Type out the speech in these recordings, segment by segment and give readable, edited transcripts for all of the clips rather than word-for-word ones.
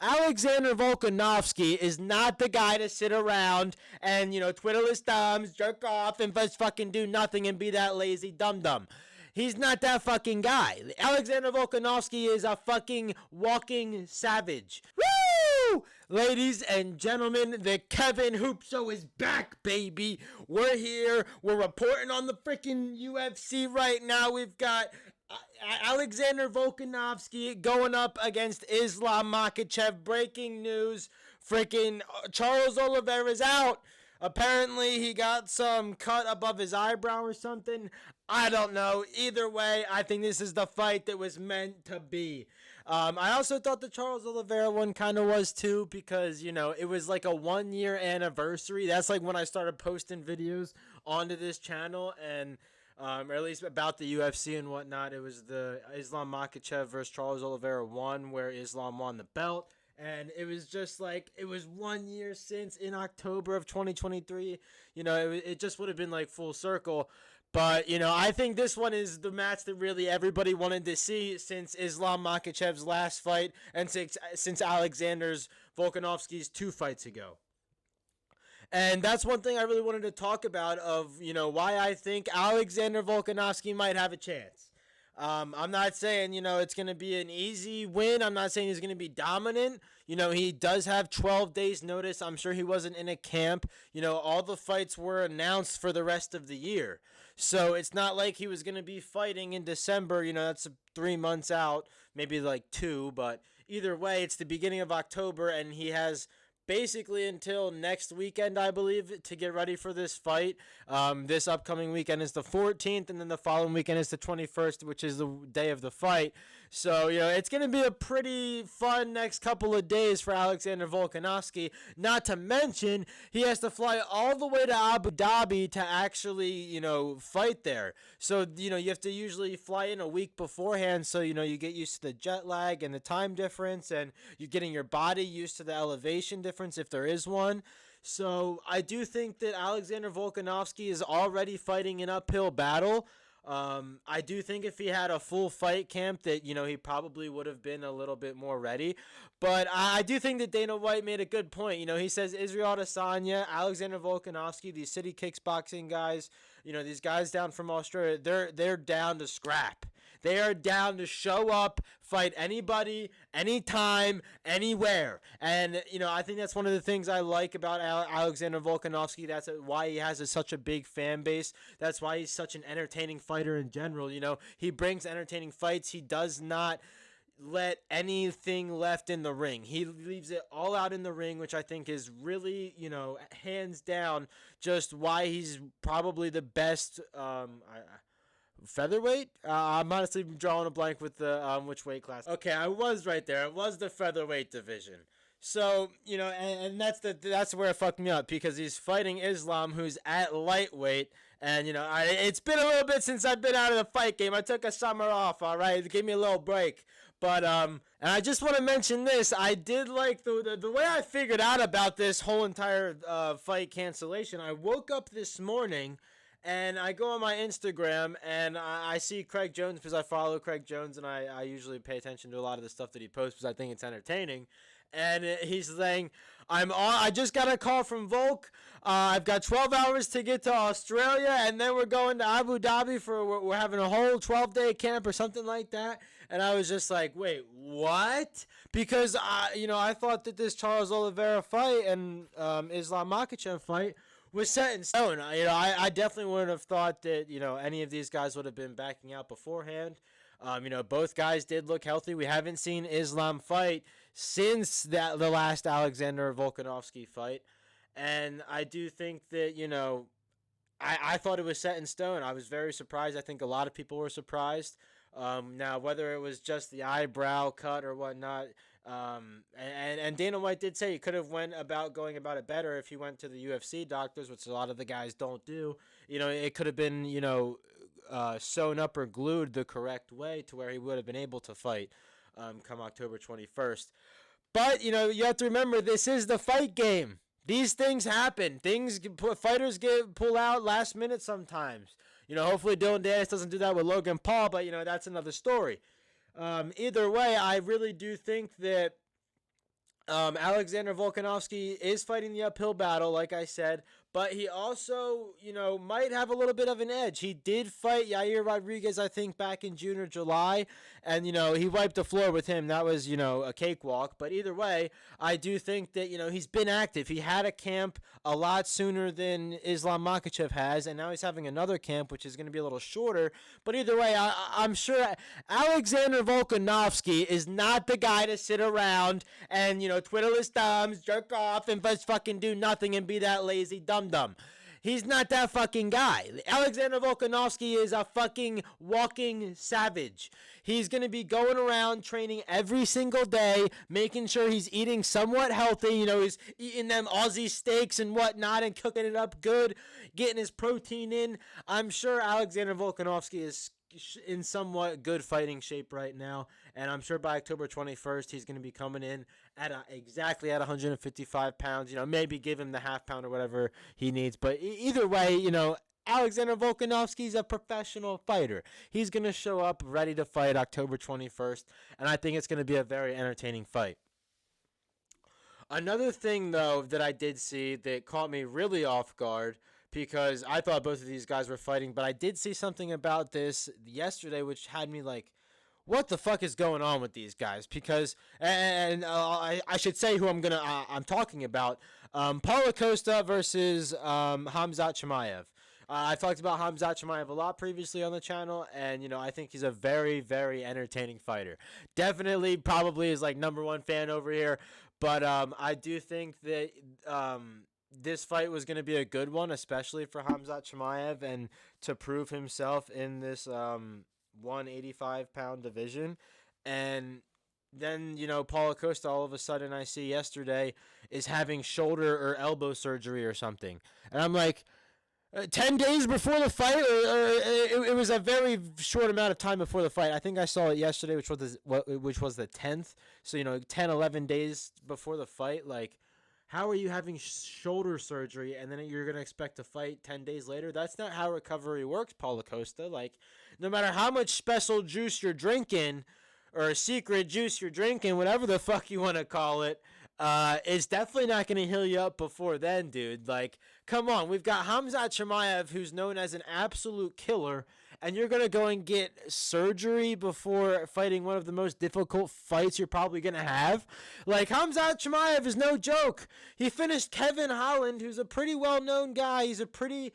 Alexander Volkanovski is not the guy to sit around and, twiddle his thumbs, jerk off, and just fucking do nothing and be that lazy dum-dum. He's not that fucking guy. Alexander Volkanovski is a fucking walking savage. Woo! Ladies and gentlemen, the Kevin Hoop Show is back, baby. We're here. We're reporting on the freaking UFC right now. We've got Alexander Volkanovski going up against Islam Makhachev. Breaking news. Freaking Charles Oliveira is out. Apparently, he got some cut above his eyebrow or something. I don't know. Either way, I think this is the fight that was meant to be. I also thought the Charles Oliveira one kind of was too, because, it was like a 1 year anniversary. That's like when I started posting videos onto this channel, and or at least about the UFC and whatnot. It was the Islam Makhachev versus Charles Oliveira one, where Islam won the belt. And it was just like, it was 1 year since, in October of 2023. It just would have been like full circle. But, I think this one is the match that really everybody wanted to see since Islam Makhachev's last fight and since Alexander's Volkanovski's 2 fights ago. And that's one thing I really wanted to talk about of, why I think Alexander Volkanovski might have a chance. I'm not saying, it's going to be an easy win. I'm not saying he's going to be dominant. He does have 12 days notice. I'm sure he wasn't in a camp. All the fights were announced for the rest of the year. So it's not like he was going to be fighting in December. That's 3 months out, maybe like 2. But either way, it's the beginning of October, and he has basically until next weekend, I believe, to get ready for this fight. This upcoming weekend is the 14th, and then the following weekend is the 21st, which is the day of the fight. So, it's going to be a pretty fun next couple of days for Alexander Volkanovski. Not to mention, he has to fly all the way to Abu Dhabi to actually, fight there. So, you have to usually fly in a week beforehand, so, you get used to the jet lag and the time difference, and you're getting your body used to the elevation difference, if there is one. So I do think that Alexander Volkanovski is already fighting an uphill battle. I do think if he had a full fight camp that, he probably would have been a little bit more ready. But I do think that Dana White made a good point. He says Israel Adesanya, Alexander Volkanovski, these city kickboxing guys, these guys down from Australia, they're down to scrap. They are down to show up, fight anybody, anytime, anywhere. And, I think that's one of the things I like about Alexander Volkanovski. That's why he has such a big fan base. That's why he's such an entertaining fighter in general. He brings entertaining fights. He does not let anything left in the ring. He leaves it all out in the ring, which I think is really, hands down, just why he's probably the best featherweight. I'm honestly drawing a blank with the which weight class. Okay, I was right there. It was the featherweight division. So, and that's where it fucked me up, because he's fighting Islam, who's at lightweight. And, it's been a little bit since I've been out of the fight game. I took a summer off, all right? Give me a little break. But, and I just want to mention this. I did like the way I figured out about this whole entire fight cancellation. I woke up this morning, and I go on my Instagram, and I see Craig Jones, because I follow Craig Jones, and I usually pay attention to a lot of the stuff that he posts because I think it's entertaining. And he's saying, I just got a call from Volk. I've got 12 hours to get to Australia, and then we're going to Abu Dhabi we're having a whole 12-day camp or something like that. And I was just like, wait, what? Because, I thought that this Charles Oliveira fight and Islam Makhachev fight was set in stone. I definitely wouldn't have thought that, any of these guys would have been backing out beforehand. Both guys did look healthy. We haven't seen Islam fight since the last Alexander Volkanovski fight. And I do think that, I thought it was set in stone. I was very surprised. I think a lot of people were surprised. Now, whether it was just the eyebrow cut or whatnot, and Dana White did say he could have going about it better if he went to the UFC doctors, which a lot of the guys don't do. It could have been, sewn up or glued the correct way to where he would have been able to fight come October 21st. But, you have to remember, this is the fight game. These things happen. Fighters pull out last minute sometimes. Hopefully Dylan Dennis doesn't do that with Logan Paul, but, that's another story. Either way, I really do think that Alexander Volkanovski is fighting the uphill battle, like I said, but he also, might have a little bit of an edge. He did fight Yair Rodriguez, I think, back in June or July, and, he wiped the floor with him. That was, a cakewalk. But either way, I do think that, he's been active. He had a camp a lot sooner than Islam Makhachev has, and now he's having another camp, which is going to be a little shorter. But either way, I'm sure Alexander Volkanovski is not the guy to sit around and, twiddle his thumbs, jerk off, and just fucking do nothing and be that lazy dum-dum. He's not that fucking guy. Alexander Volkanovski is a fucking walking savage. He's going to be going around training every single day, making sure he's eating somewhat healthy. He's eating them Aussie steaks and whatnot and cooking it up good, getting his protein in. I'm sure Alexander Volkanovski is in somewhat good fighting shape right now, and I'm sure by October 21st he's going to be coming in at exactly at 155 pounds. Maybe give him the half pound or whatever he needs, but either way, Alexander Volkanovski's a professional fighter. He's going to show up ready to fight October 21st, and I think it's going to be a very entertaining fight. Another thing, though, that I did see that caught me really off guard, because I thought both of these guys were fighting, but I did see something about this yesterday which had me like, what the fuck is going on with these guys? Because, and I should say who I'm talking about. Paulo Costa versus Khamzat Chimaev. I've talked about Khamzat Chimaev a lot previously on the channel, and, I think he's a very, very entertaining fighter. Definitely, probably is like number one fan over here, but I do think that this fight was going to be a good one, especially for Khamzat Chimaev, and to prove himself in this 185-pound division. And then, Paulo Costa, all of a sudden, I see yesterday, is having shoulder or elbow surgery or something. And I'm like, 10 days before the fight, or it was a very short amount of time before the fight. I think I saw it yesterday, which was the 10th. So, 10, 11 days before the fight, like, how are you having shoulder surgery and then you're going to expect to fight 10 days later? That's not how recovery works, Paulo Costa. Like, no matter how much special juice you're drinking or secret juice you're drinking, whatever the fuck you want to call it, it's definitely not going to heal you up before then, dude. Like, come on. We've got Khamzat Chimaev, who's known as an absolute killer, and you're going to go and get surgery before fighting one of the most difficult fights you're probably going to have? Like, Khamzat Chimaev is no joke. He finished Kevin Holland, who's a pretty well-known guy. He's a pretty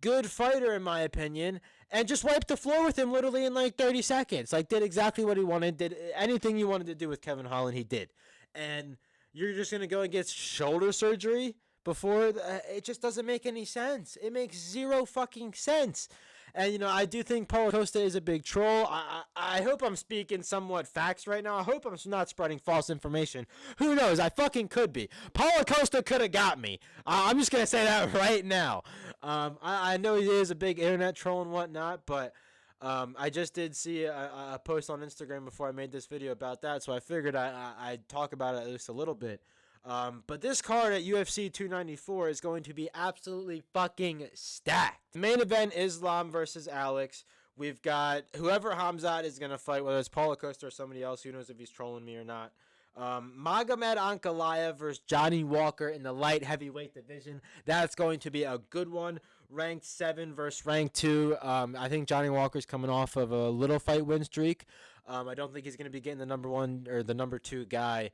good fighter, in my opinion, and just wiped the floor with him literally in like 30 seconds. Like, did exactly what he wanted, did anything he wanted to do with Kevin Holland, he did. And you're just going to go and get shoulder surgery before? It just doesn't make any sense. It makes zero fucking sense. And, I do think Paulo Costa is a big troll. I hope I'm speaking somewhat facts right now. I hope I'm not spreading false information. Who knows? I fucking could be. Paulo Costa could have got me. I'm just going to say that right now. I know he is a big internet troll and whatnot, but I just did see a post on Instagram before I made this video about that, so I figured I'd talk about it at least a little bit. But this card at UFC 294 is going to be absolutely fucking stacked. The main event, Islam versus Alex. We've got whoever Khamzat is going to fight, whether it's Paulo Costa or somebody else. Who knows if he's trolling me or not. Magomed Ankalaev versus Johnny Walker in the light heavyweight division. That's going to be a good one. Ranked 7 versus ranked 2. I think Johnny Walker's coming off of a little fight win streak. I don't think he's going to be getting the number 1 or the number 2 guy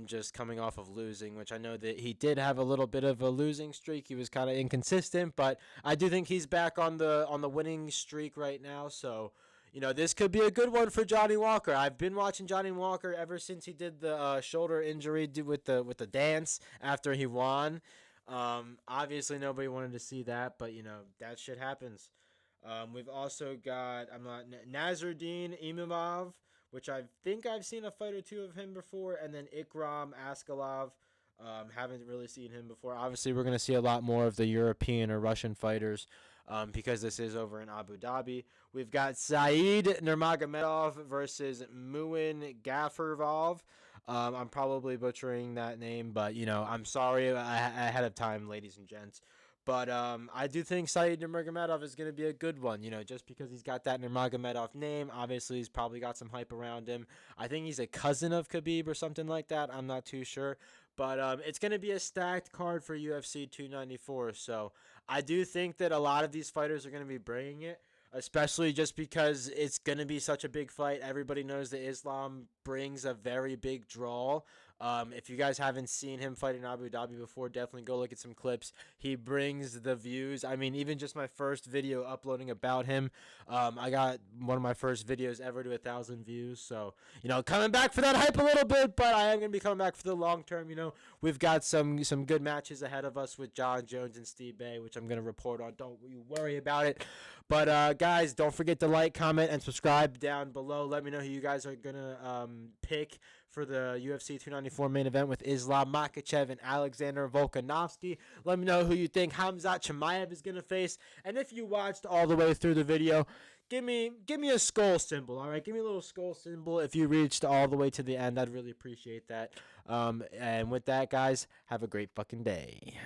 just coming off of losing, which I know that he did have a little bit of a losing streak. He was kind of inconsistent, but I do think he's back on the winning streak right now. So, this could be a good one for Johnny Walker. I've been watching Johnny Walker ever since he did the shoulder injury with the dance after he won. Obviously, nobody wanted to see that, but, that shit happens. We've also got Nasruddin Imavov, which I think I've seen a fight or two of him before, and then Ikram Askalov. Haven't really seen him before. Obviously, we're going to see a lot more of the European or Russian fighters because this is over in Abu Dhabi. We've got Saeed Nurmagomedov versus Muin Gafurov. I'm probably butchering that name, but, I'm sorry ahead of time, ladies and gents. But I do think Said Nurmagomedov is going to be a good one, just because he's got that Nurmagomedov name. Obviously, he's probably got some hype around him. I think he's a cousin of Khabib or something like that. I'm not too sure. But it's going to be a stacked card for UFC 294. So I do think that a lot of these fighters are going to be bringing it, especially just because it's going to be such a big fight. Everybody knows that Islam brings a very big draw. If you guys haven't seen him fight in Abu Dhabi before, definitely go look at some clips. He brings the views. I mean, even just my first video uploading about him, I got one of my first videos ever to 1,000 views. So, coming back for that hype a little bit, but I am going to be coming back for the long term. We've got some good matches ahead of us with John Jones and Steve Bay, which I'm going to report on. Don't you worry about it. But, guys, don't forget to like, comment, and subscribe down below. Let me know who you guys are going to pick for the UFC 294 main event with Islam Makhachev and Alexander Volkanovski. Let me know who you think Khamzat Chimaev is going to face. And if you watched all the way through the video, give me a skull symbol, all right? Give me a little skull symbol if you reached all the way to the end. I'd really appreciate that. And with that, guys, have a great fucking day.